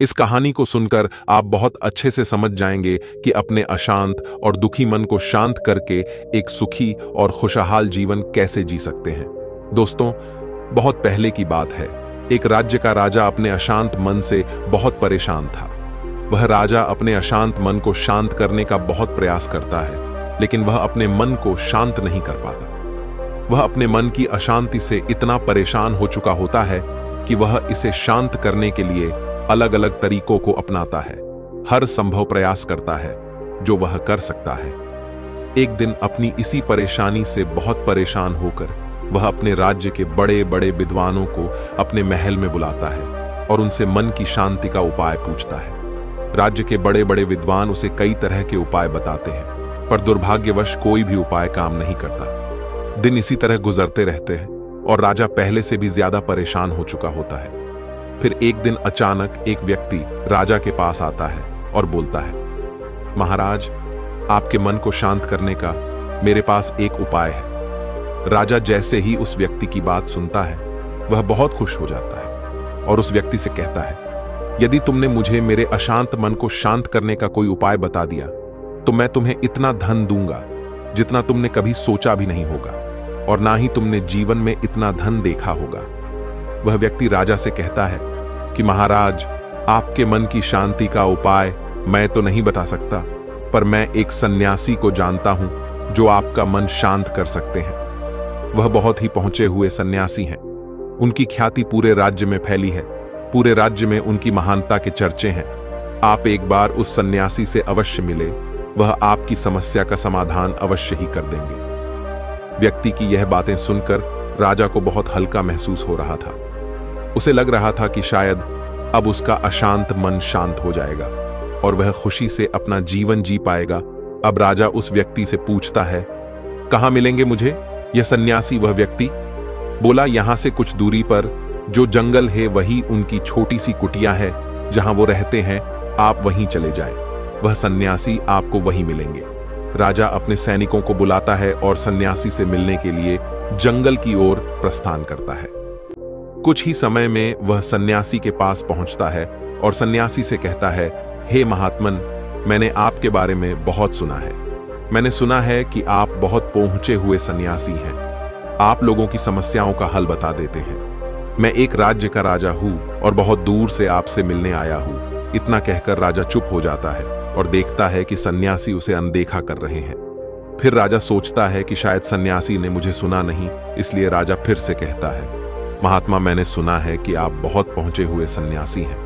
इस कहानी को सुनकर आप बहुत अच्छे से समझ जाएंगे कि अपने अशांत और दुखी मन को शांत करके एक सुखी और खुशहाल जीवन कैसे जी सकते हैं। दोस्तों, बहुत पहले की बात है। एक राज्य का राजा अपने अशांत मन से बहुत परेशान था। वह राजा अपने अशांत मन को शांत करने का बहुत प्रयास करता है, लेकिन वह अपने मन को शांत नहीं कर पाता। वह अपने मन की अशांति से इतना परेशान हो चुका होता है कि वह इसे शांत करने के लिए अलग अलग तरीकों को अपनाता है, हर संभव प्रयास करता है जो वह कर सकता है। एक दिन अपनी इसी परेशानी से बहुत परेशान होकर वह अपने राज्य के बड़े बड़े विद्वानों को अपने महल में बुलाता है और उनसे मन की शांति का उपाय पूछता है। राज्य के बड़े बड़े विद्वान उसे कई तरह के उपाय बताते हैं, पर दुर्भाग्यवश कोई भी उपाय काम नहीं करता। दिन इसी तरह गुजरते रहते हैं और राजा पहले से भी ज्यादा परेशान हो चुका होता है। फिर एक दिन अचानक एक व्यक्ति राजा के पास आता है और बोलता है, महाराज, आपके मन को शांत करने का मेरे पास एक उपाय है। राजा जैसे ही उस व्यक्ति की बात सुनता है, वह बहुत खुश हो जाता है और उस व्यक्ति से कहता है, यदि तुमने मुझे मेरे अशांत मन को शांत करने का कोई उपाय बता दिया तो मैं तुम्हें इतना धन दूंगा जितना तुमने कभी सोचा भी नहीं होगा, और ना ही तुमने जीवन में इतना धन देखा होगा। वह व्यक्ति राजा से कहता है कि महाराज, आपके मन की शांति का उपाय मैं तो नहीं बता सकता, पर मैं एक सन्यासी को जानता हूं जो आपका मन शांत कर सकते हैं। वह बहुत ही पहुंचे हुए सन्यासी हैं। उनकी ख्याति पूरे राज्य में फैली है। पूरे राज्य में उनकी महानता के चर्चे हैं। आप एक बार उस सन्यासी से अवश्य मिले, वह आपकी समस्या का समाधान अवश्य ही कर देंगे। व्यक्ति की यह बातें सुनकर राजा को बहुत हल्का महसूस हो रहा था। उसे लग रहा था कि शायद अब उसका अशांत मन शांत हो जाएगा और वह खुशी से अपना जीवन जी पाएगा। अब राजा उस व्यक्ति से पूछता है, कहाँ मिलेंगे मुझे? यह सन्यासी वह व्यक्ति बोला, यहां से कुछ दूरी पर जो जंगल है वही उनकी छोटी सी कुटिया है जहां वो रहते हैं, आप वहीं चले जाएं। वह सन्यासी आपको वहीं मिलेंगे। राजा अपने सैनिकों को बुलाता है और सन्यासी से मिलने के लिए जंगल की ओर प्रस्थान करता है। कुछ ही समय में वह सन्यासी के पास पहुंचता है और सन्यासी से कहता है, हे महात्मन, मैंने आपके बारे में बहुत सुना है। मैंने सुना है कि आप बहुत पहुंचे हुए सन्यासी हैं। आप लोगों की समस्याओं का हल बता देते हैं। मैं एक राज्य का राजा हूं और बहुत दूर से आपसे मिलने आया हूं। इतना कहकर राजा चुप हो जाता है और देखता है कि सन्यासी उसे अनदेखा कर रहे हैं। फिर राजा सोचता है कि शायद सन्यासी ने मुझे सुना नहीं, इसलिए राजा फिर से कहता है, महात्मा, मैंने सुना है कि आप बहुत पहुंचे हुए सन्यासी हैं।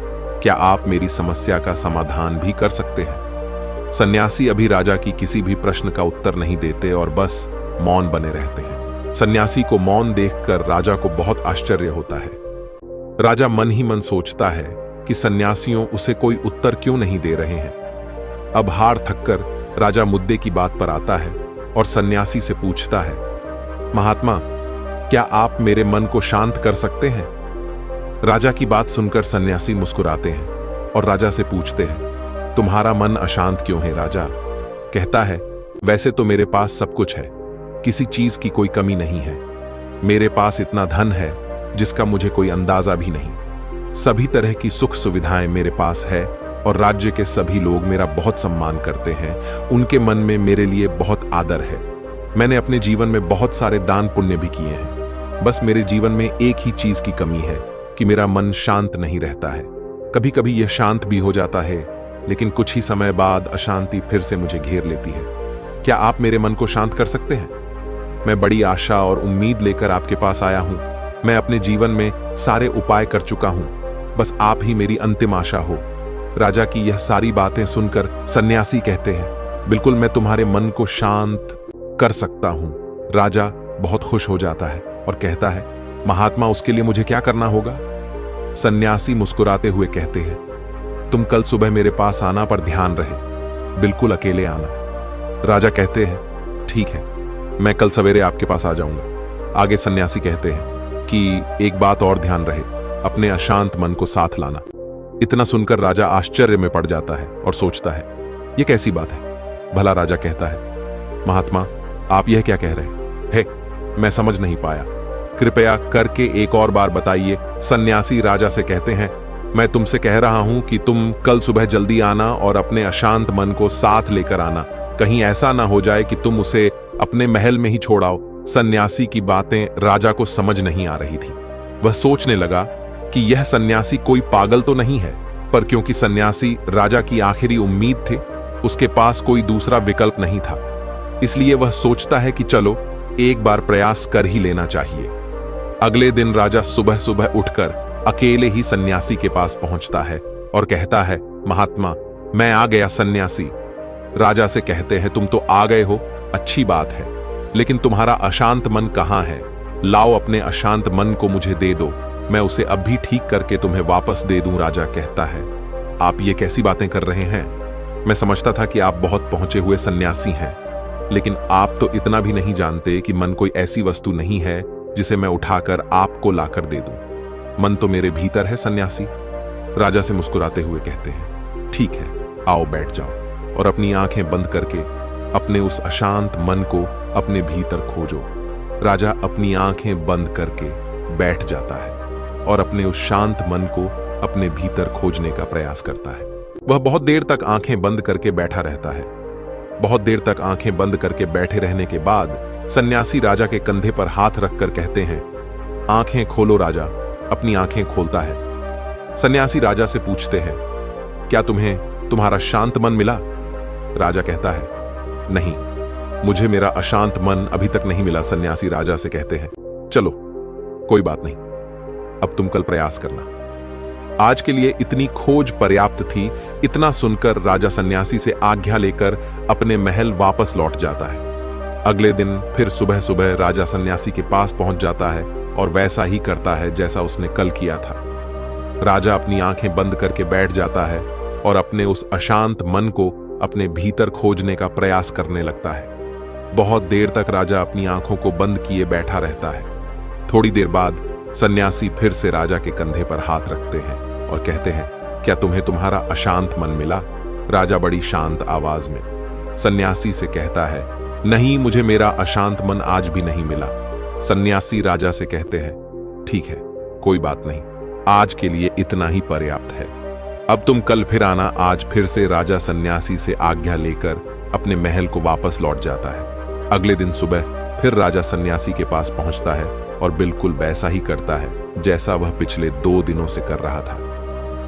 क्या आप मेरी समस्या का समाधान भी कर सकते हैं? सन्यासी अभी राजा की किसी भी प्रश्न का उत्तर नहीं देते और बस मौन बने रहते हैं। सन्यासी को मौन देखकर राजा को बहुत आश्चर्य होता है। राजा मन ही मन सोचता है कि सन्यासियों उसे कोई उत्तर क्यों नहीं दे रहे हैं। अब हार थककर राजा मुद्दे की बात पर आता है और सन्यासी से पूछता है, महात्मा, क्या आप मेरे मन को शांत कर सकते हैं? राजा की बात सुनकर सन्यासी मुस्कुराते हैं और राजा से पूछते हैं, तुम्हारा मन अशांत क्यों है राजा? कहता है, वैसे तो मेरे पास सब कुछ है, किसी चीज की कोई कमी नहीं है। मेरे पास इतना धन है जिसका मुझे कोई अंदाजा भी नहीं। सभी तरह की सुख सुविधाएं मेरे पास है और राज्य के सभी लोग मेरा बहुत सम्मान करते हैं। उनके मन में मेरे लिए बहुत आदर है। मैंने अपने जीवन में बहुत सारे दान पुण्य भी किए हैं। बस मेरे जीवन में एक ही चीज की कमी है कि मेरा मन शांत नहीं रहता है। कभी कभी यह शांत भी हो जाता है, लेकिन कुछ ही समय बाद अशांति फिर से मुझे घेर लेती है। क्या आप मेरे मन को शांत कर सकते हैं? मैं बड़ी आशा और उम्मीद लेकर आपके पास आया हूं। मैं अपने जीवन में सारे उपाय कर चुका हूं, बस आप ही मेरी अंतिम आशा हो। राजा की यह सारी बातें सुनकर सन्यासी कहते हैं, बिल्कुल मैं तुम्हारे मन को शांत कर सकता हूं। राजा बहुत खुश हो जाता है और कहता है, महात्मा, उसके लिए मुझे क्या करना होगा? सन्यासी मुस्कुराते हुए कहते हैं, तुम कल सुबह मेरे पास आना, पर ध्यान रहे बिल्कुल अकेले आना। राजा कहते हैं, ठीक है, मैं कल सवेरे आपके पास आ जाऊंगा। आगे सन्यासी कहते हैं कि एक बात और ध्यान रहे, अपने अशांत मन को साथ लाना। इतना सुनकर राजा आश्चर्य में पड़ जाता है और सोचता है, यह कैसी बात है? भला राजा कहता है, महात्मा, आप यह क्या कह रहे हैं? मैं समझ नहीं पाया, कृपया करके एक और बार बताइए। सन्यासी राजा से कहते हैं, मैं तुमसे कह रहा हूं कि तुम कल सुबह जल्दी आना और अपने अशांत मन को साथ लेकर आना। कहीं ऐसा ना हो जाए कि तुम उसे अपने महल में ही छोड़ाओ। सन्यासी की बातें राजा को समझ नहीं आ रही थी। वह सोचने लगा कि यह सन्यासी कोई पागल तो नहीं है, पर क्योंकि सन्यासी राजा की आखिरी उम्मीद थे, उसके पास कोई दूसरा विकल्प नहीं था। इसलिए वह सोचता है कि चलो एक बार प्रयास कर ही लेना चाहिए। अगले दिन राजा सुबह सुबह उठकर अकेले ही सन्यासी के पास पहुंचता है और कहता है, महात्मा, मैं आ गया। सन्यासी राजा से कहते हैं, तुम तो आ गए हो, अच्छी बात है, लेकिन तुम्हारा अशांत मन कहाँ है? लाओ अपने अशांत मन को मुझे दे दो, मैं उसे अब भी ठीक करके तुम्हें वापस दे दूं। राजा कहता है, आप ये कैसी बातें कर रहे हैं? मैं समझता था कि आप बहुत पहुंचे हुए सन्यासी हैं, लेकिन आप तो इतना भी नहीं जानते कि मन कोई ऐसी वस्तु नहीं है जिसे मैं उठाकर आपको लाकर दे दूं। मन तो मेरे भीतर है सन्यासी। राजा से मुस्कुराते हुए कहते हैं, ठीक है, आओ बैठ जाओ और अपनी आंखें बंद करके अपने उस अशांत मन को अपने भीतर खोजो। राजा अपनी आंखें बंद करके बैठ जाता है और अपने उस शांत मन को अपने भीतर खोजने का प्रयास करता है। वह बहुत देर तक आंखें बंद करके बैठा रहता है। बहुत देर तक आंखें बंद करके बैठे रहने के बाद सन्यासी राजा के कंधे पर हाथ रखकर कहते हैं, आंखें खोलो। राजा अपनी आंखें खोलता है। सन्यासी राजा से पूछते हैं, क्या तुम्हें तुम्हारा शांत मन मिला? राजा कहता है, नहीं, मुझे मेरा अशांत मन अभी तक नहीं मिला। सन्यासी राजा से कहते हैं, चलो कोई बात नहीं, अब तुम कल प्रयास करना। आज के लिए इतनी खोज पर्याप्त थी। इतना सुनकर राजा सन्यासी से आज्ञा लेकर अपने महल वापस लौट जाता है। अगले दिन फिर सुबह सुबह राजा सन्यासी के पास पहुंच जाता है और वैसा ही करता है जैसा उसने कल किया था। राजा अपनी आंखें बंद करके बैठ जाता है और अपने उस अशांत मन को अपने भीतर खोजने का प्रयास करने लगता है। बहुत देर तक राजा अपनी आंखों को बंद किए बैठा रहता है। थोड़ी देर बाद सन्यासी फिर से राजा के कंधे पर हाथ रखते हैं और कहते हैं, क्या तुम्हें तुम्हारा अशांत मन मिला? राजा बड़ी शांत आवाज में सन्यासी से कहता है, नहीं, मुझे मेरा अशांत मन आज भी नहीं मिला। सन्यासी राजा से कहते हैं, ठीक है, कोई बात नहीं, आज के लिए इतना ही पर्याप्त है, अब तुम कल फिर आना। आज फिर से राजा सन्यासी से आज्ञा लेकर अपने महल को वापस लौट जाता है। अगले दिन सुबह फिर राजा सन्यासी के पास पहुंचता है और बिल्कुल वैसा ही करता है जैसा वह पिछले 2 दिनों से कर रहा था।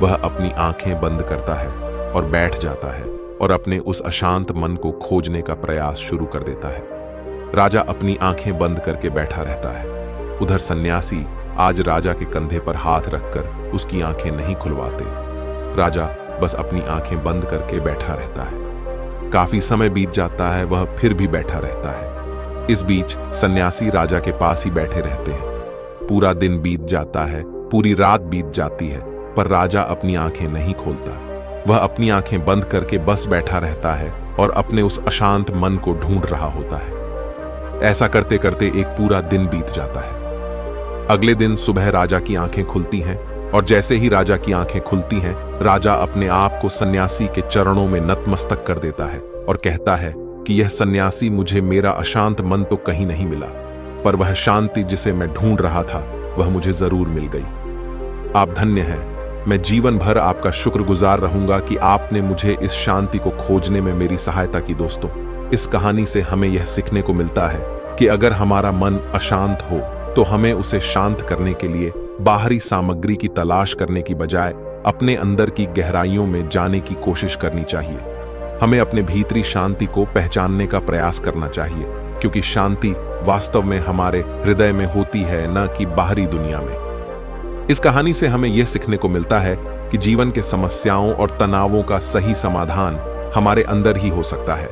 वह अपनी आंखें बंद करता है और बैठ जाता है और अपने उस अशांत मन को खोजने का प्रयास शुरू कर देता है। राजा अपनी आंखें बंद करके बैठा रहता है। उधर सन्यासी आज राजा के कंधे पर हाथ रखकर उसकी आंखें नहीं खुलवाते। राजा बस अपनी आंखें बंद करके बैठा रहता है। काफी समय बीत जाता है, वह फिर भी बैठा रहता है। इस बीच सन्यासी राजा के पास ही बैठे रहते हैं। पूरा दिन बीत जाता है, पूरी रात बीत जाती है, पर राजा अपनी आंखें नहीं खोलता। वह अपनी आंखें बंद करके बस बैठा रहता है और अपने उस अशांत मन को ढूंढ रहा होता है। ऐसा करते करते एक पूरा दिन बीत जाता है। अगले दिन सुबह राजा की आंखें खुलती हैं और जैसे ही राजा की आंखें खुलती हैं, राजा अपने आप को सन्यासी के चरणों में नतमस्तक कर देता है और कहता है कि यह सन्यासी, मुझे मेरा अशांत मन तो कहीं नहीं मिला, पर वह शांति जिसे मैं ढूंढ रहा था वह मुझे जरूर मिल गई। आप धन्य हैं। मैं जीवन भर आपका शुक्रगुजार रहूंगा कि आपने मुझे इस शांति को खोजने में मेरी सहायता की। दोस्तों, इस कहानी से हमें यह सीखने को मिलता है कि अगर हमारा मन अशांत हो तो हमें उसे शांत करने के लिए बाहरी सामग्री की तलाश करने की बजाय अपने अंदर की गहराइयों में जाने की कोशिश करनी चाहिए। हमें अपने भीतरी शांति को पहचानने का प्रयास करना चाहिए, क्योंकि शांति वास्तव में हमारे हृदय में होती है, न कि बाहरी दुनिया में। इस कहानी से हमें यह सीखने को मिलता है कि जीवन के समस्याओं और तनावों का सही समाधान हमारे अंदर ही हो सकता है।